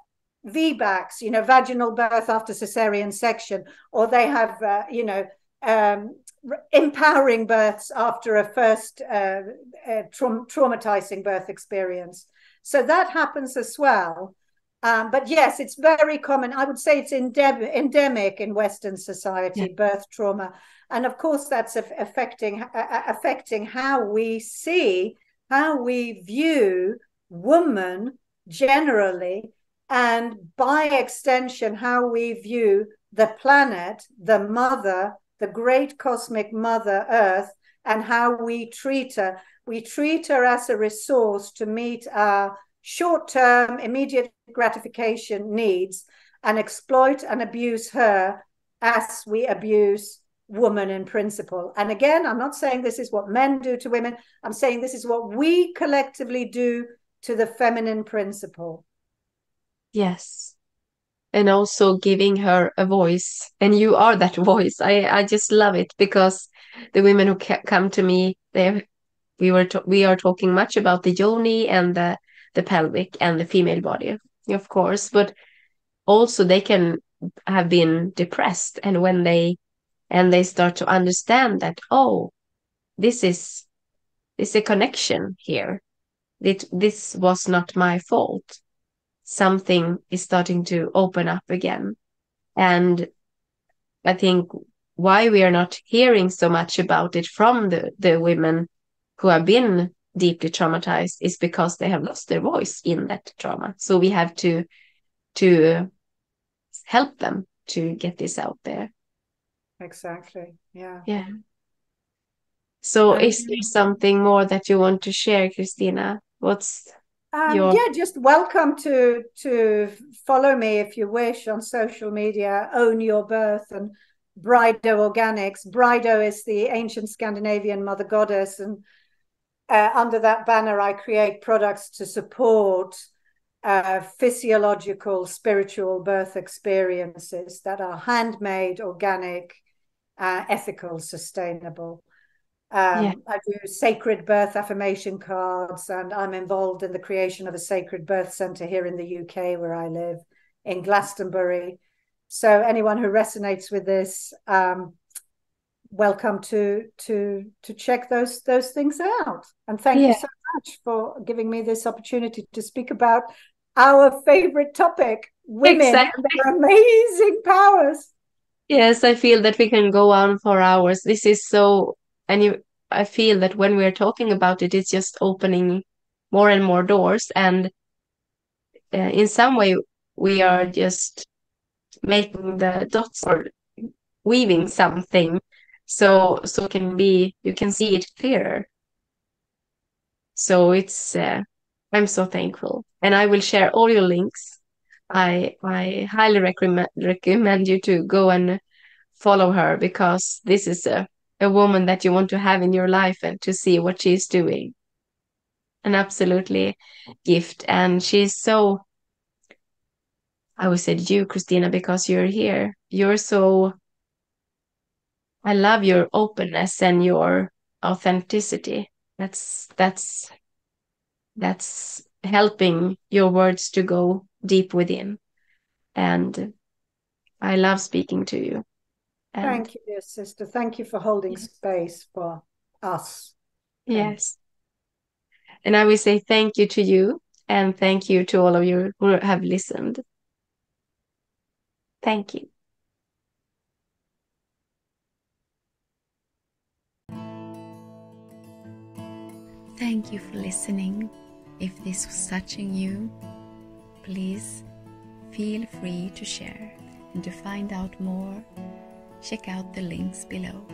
VBACs, vaginal birth after cesarean section, or they have, empowering births after a first traumatizing birth experience. So that happens as well. But yes, it's very common. I would say it's endemic in Western society, birth trauma. And of course, that's affecting how we see, how we view woman generally, and by extension, how we view the planet, the mother, the great cosmic mother Earth, and how we treat her. We treat her as a resource to meet our short-term, immediate gratification needs, and exploit and abuse her as we abuse woman in principle. And again, I'm not saying this is what men do to women. I'm saying this is what we collectively do to the feminine principle. Yes. And also giving her a voice. And you are that voice. I just love it, because the women who come to me, we are talking much about the yoni and the pelvic and the female body, of course, but also they can have been depressed, and when they start to understand that, oh, this is a connection here, this was not my fault, something is starting to open up again. And I think why we are not hearing so much about it from the women who have been deeply traumatized is because they have lost their voice in that trauma. So we have to help them to get this out there. Exactly. Yeah. Yeah. So is there something more that you want to share, Kristina? What's your... Yeah, just welcome to follow me if you wish on social media, Own Your Birth and Braïdo Organics. Braïdo is the ancient Scandinavian mother goddess, and under that banner I create products to support physiological, spiritual birth experiences that are handmade, organic, ethical, sustainable. I do sacred birth affirmation cards, and I'm involved in the creation of a sacred birth centre here in the UK, where I live, in Glastonbury. So anyone who resonates with this, welcome to check those things out. And thank you so much for giving me this opportunity to speak about our favorite topic, women and their amazing powers. Yes, I feel that we can go on for hours. This is so, and I feel that when we're talking about it, it's just opening more and more doors. And in some way, we are just making the dots or weaving something, so you can see it clearer. So it's I'm so thankful, and I will share all your links. I highly recommend you to go and follow her, because this is a woman that you want to have in your life, and to see what she's doing. An absolutely gift. And she's so, I would say you, Kristina, because you're here. You're so, I love your openness and your authenticity. That's helping your words to go deep within. And I love speaking to you. And thank you, dear sister. Thank you for holding space for us. Yes. And I will say thank you to you, and thank you to all of you who have listened. Thank you. Thank you for listening. If this was touching you, please feel free to share. And to find out more, check out the links below.